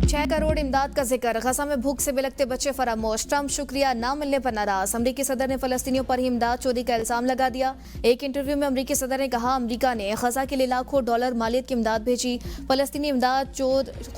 6 करोड़ इमदाद का जिक्र। गजा में भूख से बिलखते बच्चे फरामोश। ट्रंप शुक्रिया ना मिलने पर नाराज। अमरीकी सदर ने फलस्तीनियों पर ही इमदाद चोरी का इल्जाम लगा दिया। एक इंटरव्यू में अमरीकी सदर ने कहा, अमरीका ने गजा के लिए लाखों डॉलर मालियत की इमदाद भेजी। फलस्तीनी इमदाद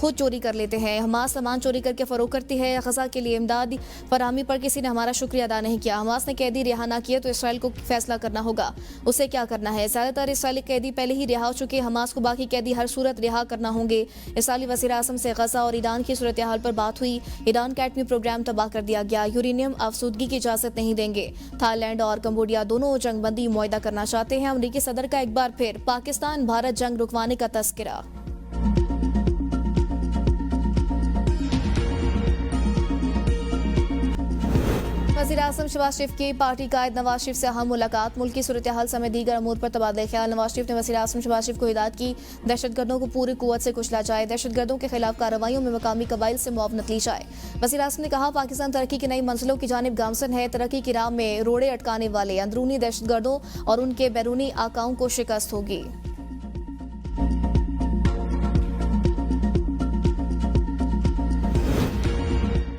खुद चोरी कर लेते हैं। हमास सामान चोरी करके फरोख्त करती है। गजा के लिए इमदाद फराहमी पर किसी ने हमारा शुक्रिया अदा नहीं किया। हमास ने कैदी रिहा ना किए तो इसराइल को फैसला करना होगा उसे क्या करना है। ज्यादातर इसराइली कैदी पहले ही रिहा हो चुके। हमास को बाकी कैदी हर सूरत रिहा करना होंगे। इसराइली वज़ीर आज़म से गजा और ईरान की सूरत हाल पर बात हुई। ईरान का एटमी प्रोग्राम तबाह कर दिया गया। यूरेनियम आफसूदगी की इजाजत नहीं देंगे। थाईलैंड और कंबोडिया दोनों जंगबंदी मुआहदा करना चाहते हैं। अमरीकी सदर का एक बार फिर पाकिस्तान भारत जंग रुकवाने का तस्करा। वज़ीर आज़म शहबाज शरीफ की पार्टी कायद नवाज शरीफ से अहम मुलाकात। मुल्क की सूरत हाल समेत दीगर अमूर पर तबादला ख्याल। नवाज शरीफ ने वज़ीर आज़म शहबाज शरीफ को हिदायत की, दहशतगर्दों को पूरी कुव्वत से कुचला जाए। दहशतगर्दों के खिलाफ कार्रवाइयों में मकामी कबाइल से मुआवनत ली जाए। वज़ीर आज़म ने कहा, पाकिस्तान तरक्की की नई मंजिलों की जानिब गामजन है। तरक्की की राह में रोड़े अटकाने वाले अंदरूनी दहशतगर्दों और उनके बैरूनी आकाओं को शिकस्त होगी।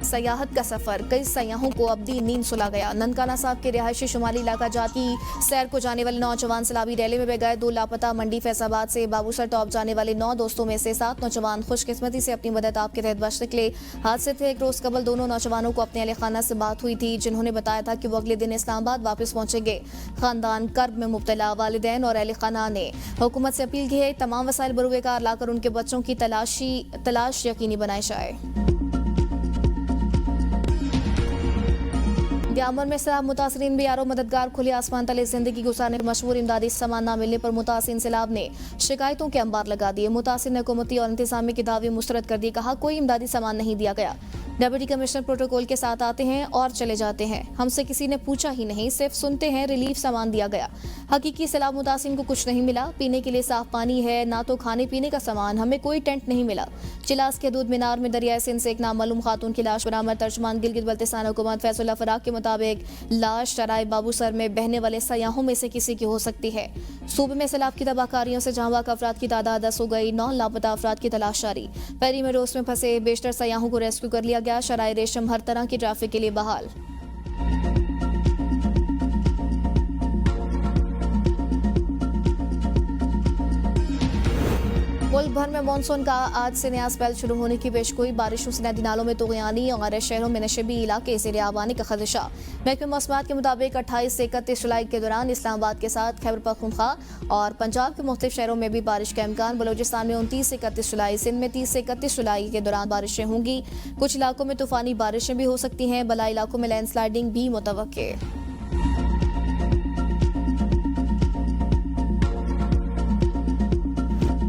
सयाहत का सफर, कई सयाहों को अब्दी नींद सुला गया। ननकाना साहब के रिहायशी शुमाली इलाका जाती सैर को जाने वाले नौजवान सैलाबी रैली में बह गए। 2 लापता। मंडी फैजाबाद से बाबूसर टॉप जाने वाले 9 दोस्तों में से 7 नौजवान खुशकिस्मती से अपनी मदद आपके तहत बच निकले। हादसे थे एक रोज कबल दोनों नौजवानों को अपने अहले खाना से बात हुई थी, जिन्होंने बताया था कि वो अगले दिन इस्लामाबाद वापस पहुंचेंगे। खानदान कर्ब में मुब्तला। वालिदैन और अहले खाना ने हुकूमत से अपील की है, तमाम वसाइल बरूएकार लाकर उनके बच्चों की तलाश यकीनी बनाई जाए। ग्यामर में सैलाब मुतासरीन भी यारो मददगार। खुले आसमान तले जिंदगी गुजारने मशहूर इमदादी सामान न मिलने पर मुतासिन सैलाब ने शिकायतों के अंबार लगा दिए। मुतासिर ने हुकूमती और इंतजामी के दावे मुस्तरद कर दिए। कहा, कोई इमदादी सामान नहीं दिया गया। डिप्टी कमिश्नर प्रोटोकॉल के साथ आते हैं और चले जाते हैं। हमसे किसी ने पूछा ही नहीं, सिर्फ सुनते हैं रिलीफ सामान दिया गया। हकीकी सैलाब मुतासिन को कुछ नहीं मिला। पीने के लिए साफ पानी है, ना तो खाने पीने का सामान। हमें कोई टेंट नहीं मिला। चिलास के दूध मीनार में दरियाए सिंध से एक नामालूम खातून की लाश बरामद। तर्जुमान गिलगित बल्तिस्तान हुकूमत फैसुल्ला फराक के मुताबिक लाश शराय बाबूसर में बहने वाले सयाहों में से किसी की हो सकती है। सूबे में सैलाब की तबाहकारियों से जहां बाक अफराद की तादाद 10 हो गई। 9 लापता अफराद की तलाश जारी। पैरी में रोस में फंसे बेशतर सयाहों को रेस्क्यू कर लिया गया। शराय रेशम हर तरह की ट्रैफिक के लिए बहाल। मुल्क भर में मानसून का आज से नया स्पेल शुरू होने की पेशगोई। बारिशों से नदी नालों में तुगयानी और शहरों में नशेबी इलाके से आबानी का खदशा। महकमे मौसमात के मुताबिक 28 से 31 जुलाई के दौरान इस्लामाबाद के साथ खैबर पख्तूनख्वा और पंजाब के मुख्तलिफ शहरों में भी बारिश का इम्कान। बलोचिस्तान में 29 से 31 जुलाई, सिंध में 30 से 31 जुलाई के दौरान बारिशें होंगी। कुछ इलाकों में तूफानी बारिशें भी हो सकती हैं। बलाई इलाकों में लैंडस्लाइडिंग भी मुतवक्के।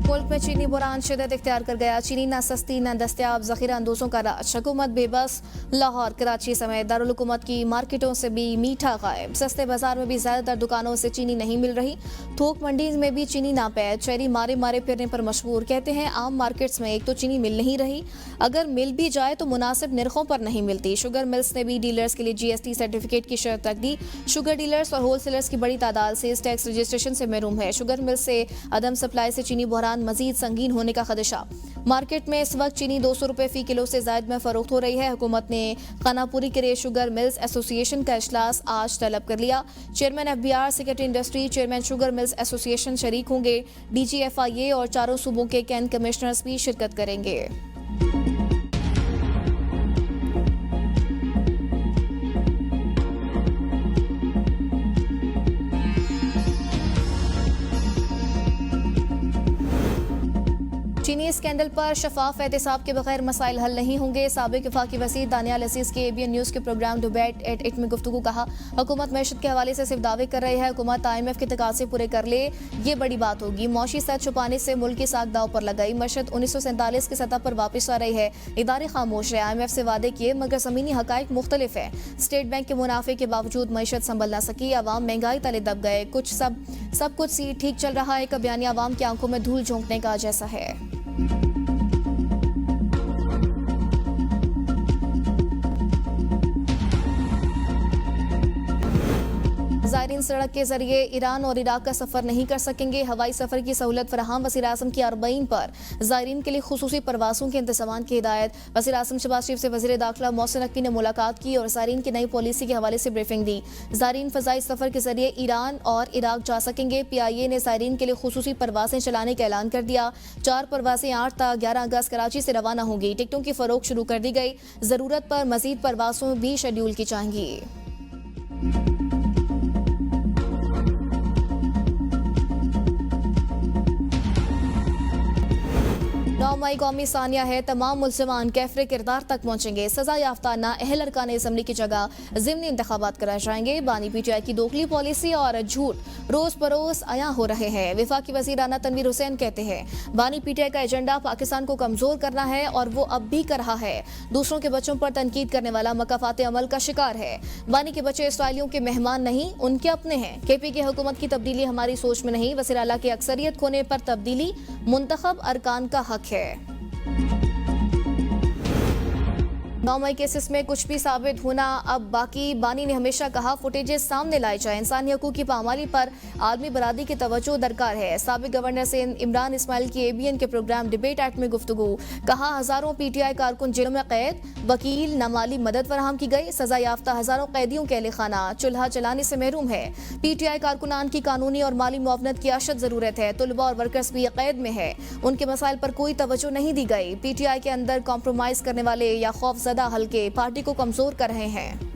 मुल्क में चीनी बुरान शिदत इख्तियार कर गया। चीनी न सस्ती न दस्तयाब, जखीरा अंदोजों का राज। हुकूमत बेबस। लाहौर, कराची समेत दारुल हुकूमत की मार्केटों से भी मीठा गायब। सस्ते बाजार में भी ज्यादातर दुकानों से चीनी नहीं मिल रही। थोक मंडी में भी चीनी नापैद। शहरी मारे मारे फिरने पर मशहूर। कहते हैं आम मार्केट्स में एक तो चीनी मिल नहीं रही, अगर मिल भी जाए तो मुनासिब निर्खों पर नहीं मिलती। शुगर मिल्स ने भी डीलर्स के लिए GST सर्टिफिकेट की शर्त रख दी। शुगर डीलर्स और होलसेलर्स की बड़ी तादाद से इस टैक्स रजिस्ट्रेशन से महरूम है। शुगर मिल्स से अदम सप्लाई से चीनी बहरान मजीद संगीन होने का खदशा। मार्केट में इस वक्त चीनी 200 रुपए फी किलो से जायद में फरोख्त हो रही है। हुकूमत ने खानापुरी के लिए शुगर मिल्स एसोसिएशन का इजलास आज तलब कर लिया। Chairman FBR, secretary industry, chairman sugar mills association शरीक होंगे। DG FIA और चारों सूबों के कैन कमिश्नर्स भी शिरकत करेंगे। चीनी स्कैंडल पर शफाफ एहतसाब के बगैर मसाइल हल नहीं होंगे। साबिक वफाकी वज़ीर दानियाल अजीज के ABN न्यूज़ के प्रोग्राम डिबेट एट इट में गुफ्तगू। कहा, हुकूमत मैशत के हवाले से सिर्फ दावे कर रही है। हुकूमत IMF के तकाज़े पूरे कर ले, ये बड़ी बात होगी। मौशी सच छुपाने से मुल्क की साख दाव पर लगाई। मशत 1947 की सतह पर वापस आ रही है। इदारे खामोश है। IMF से वादे किए मगर ज़मीनी हकाइक मुख्तलिफ है। स्टेट बैंक के मुनाफे के बावजूद मैशत संभल न सकी। अवाम महंगाई तले दब गए। सब कुछ ठीक चल रहा है। का बयानी अवाम की आंखों में धूल झोंकने का जैसा है। ज़ायरीन सड़क के जरिए ईरान और इराक का सफर नहीं कर सकेंगे। हवाई सफर की सहूलत फराहम। वज़ीर आज़म की अरबईन पर ज़ायरीन के लिए खुसूसी परवासों के इंतजाम की हिदायत। वज़ीर आज़म शहबाज शरीफ से वज़ीर दाखिला मोहसिन नकवी ने मुलाकात की और ज़ायरीन की नई पॉलिसी के हवाले से ब्रीफिंग दी। ज़ायरीन फ़ज़ाई सफर के जरिए ईरान और इराक जा सकेंगे। PIA ने ज़ायरीन के लिए खुसूसी परवासें चलाने का ऐलान कर दिया। 4 परवासें 8 ta 11 अगस्त कराची से रवाना होंगी। टिकटों की फरोख्त शुरू कर दी गई। जरूरत पर मजीद परवासों भी शेड्यूल की जाएंगी। 9 मई कौमी सानिया है। तमाम मुल्ज़िमान कैफरे किरदार तक पहुंचेंगे। सजा याफ्ता नाअहल अरकान असम्बली की जगह ज़िमनी इंतखाबात कराए जाएंगे। बानी PTI की दोगली पॉलिसी और झूठ रोज बरोज आया हो रहे हैं। वफाकी वज़ीर राना तनवीर हुसैन कहते हैं बानी PTI का एजेंडा पाकिस्तान को कमजोर करना है और वो अब भी कर रहा है। दूसरों के बच्चों पर तनकीद करने वाला मकाफाते अमल का शिकार है। बानी के बच्चे इसराइलियों के मेहमान नहीं, उनके अपने हैं। KP की हुकूमत की तब्दीली हमारी सोच में नहीं, वज़ीर आला की अक्सरियत खोने पर तब्दीली मुंतखब अरकान का हक है। 9 मई केसेस में कुछ भी साबित होना अब बाकी। बानी ने हमेशा कहा फुटेजेस सामने लाई जाए। इंसानी हकूक की पामाली पर आलमी बरादरी की तवज्जो दरकार है। साबिक गवर्नर से इमरान इस्माइल की ABN के प्रोग्राम डिबेट एक्ट में गुफ्तगू। कहा हजारों PTI कारकुन जेलों में कैद, वकील नामाली मदद फराहम की गई। सजा याफ्ता हजारों कैदियों के अहलखाना चूल्हा चलाने से महरूम है। PTI कारकुनान की कानूनी और माली मुआवनत की अशद जरूरत है। तुलबा और वर्कर्स भी कैद में है, उनके मसाइल पर कोई तवज्जो नहीं दी गई। PTI के अंदर कॉम्प्रोमाइज करने वाले या खौफ हल्के पार्टी को कमजोर कर रहे हैं।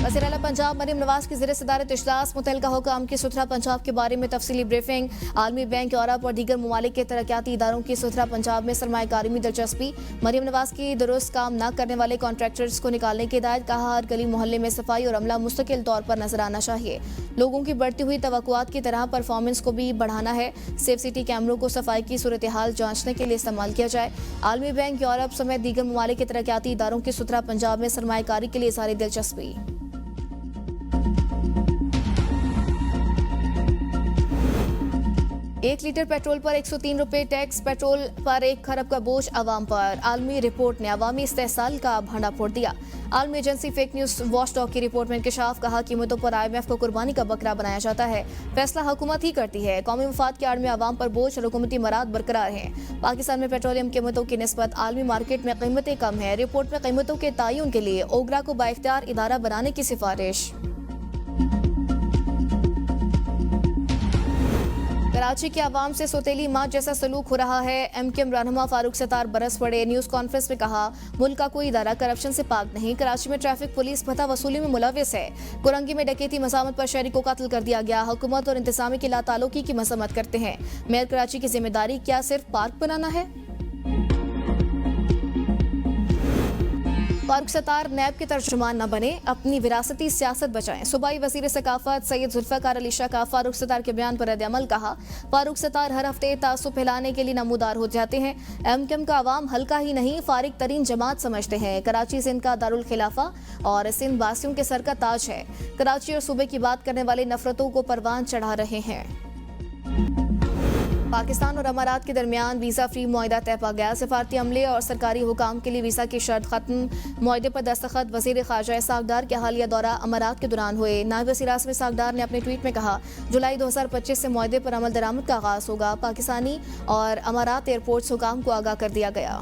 वज़ीर आला पंजाब मरीम नवाज की ज़ेर सदारत इजलास। मुतल्लिका हुकाम की सुथरा पंजाब के बारे में तफसीली ब्रीफिंग। आलमी बैंक, यूरोप और दीगर ममालिक के तरक्याती इदारों की सुथरा पंजाब में सरमायाकारी में दिलचस्पी। मरीम नवाज की दुरुस्त काम न करने वाले कॉन्ट्रैक्टर्स को निकालने की हिदायत। कहा हर गली मोहल्ले में सफाई और अमला मुस्तकिल तौर पर नजर आना चाहिए। लोगों की बढ़ती हुई तवक्कुआत की तरह परफॉर्मेंस को भी बढ़ाना है। सेफ सिटी कैमरों को सफाई की सूरत हाल जांचने के लिए इस्तेमाल किया जाए। आलमी बैंक, यूरोप समेत दीगर ममालिक के तरक्याती इदारों की सुथरा पंजाब में सरमायाकारी के लिए इज़हार दिलचस्पी। 1 लीटर पेट्रोल पर 103 रुपए टैक्स। पेट्रोल पर 1 खरब का बोझ आवाम पर। आलमी रिपोर्ट ने अवामी इस्तेहसाल का भांडा फोड़ दिया। आलमी एजेंसी फेक न्यूज वॉचडॉग की रिपोर्ट में इंकशाफ। कहा कीमतों पर IMF को कुर्बानी का बकरा बनाया जाता है। फैसला हुकूमत ही करती है। कौमी मफाद की आड़ में आवाम पर बोझ और हुकूमती मराद बरकरार हैं। पाकिस्तान में पेट्रोलियम कीमतों की निस्बत आलमी मार्केट में कीमतें कम है। रिपोर्ट में कीमतों के तयन के लिए ओगरा को बाइख्तियार इदारा बनाने की सिफारिश। कराची के अवाम से सौतेली माँ जैसा सलूक हो रहा है। MKM रहनुमा फारूक सत्तार बरस पड़े। न्यूज़ कॉन्फ्रेंस में कहा मुल्क का कोई इदारा करप्शन से पाक नहीं। कराची में ट्रैफिक पुलिस भत्ता वसूली में मुलविस है। कुरंगी में डकैती मज़ामत पर शहरी को कत्ल कर दिया गया। हुकूमत और इंतजामी की लाताल्लुकी की मजम्मत करते हैं। मेयर कराची की जिम्मेदारी क्या सिर्फ पार्क बनाना है? फारूक सत्तार नैब के तर्जुमान न बने, अपनी विरासती सियासत बचाएं। सूबाई वजीर सकाफत सैयद जुल्फ़िकार अली शाह का फारूक सत्तार के बयान पर रद्द-ए-अमल। कहा फारूक सत्तार हर हफ्ते तासुब फैलाने के लिए नमूदार हो जाते हैं। MKM का अवाम हल्का ही नहीं फारिग तरीन जमात समझते हैं। कराची सिंध का दारुल खिलाफा और सिंध वासियों के सर का ताज है। कराची और सूबे की बात करने वाले नफरतों को परवान चढ़ा रहे हैं। पाकिस्तान और अमारात के दरमियान वीज़ा फ्री मुआहिदा तय पा गया। सफारती अमले और सरकारी हुकाम के लिए वीज़ा की शर्त खत्म। मुआहिदे पर दस्तखत वज़ीर ख़ारजा इसहाक डार के हालिया दौरा अमारात के दौरान हुए। नायब वज़ीर आज़म इसहाक डार ने अपने ट्वीट में कहा जुलाई 2025 से मुआहिदे पर अमल दरामद का आगाज़ होगा। पाकिस्तानी और अमारात एयरपोर्ट्स हुकाम को आगाह कर दिया गया।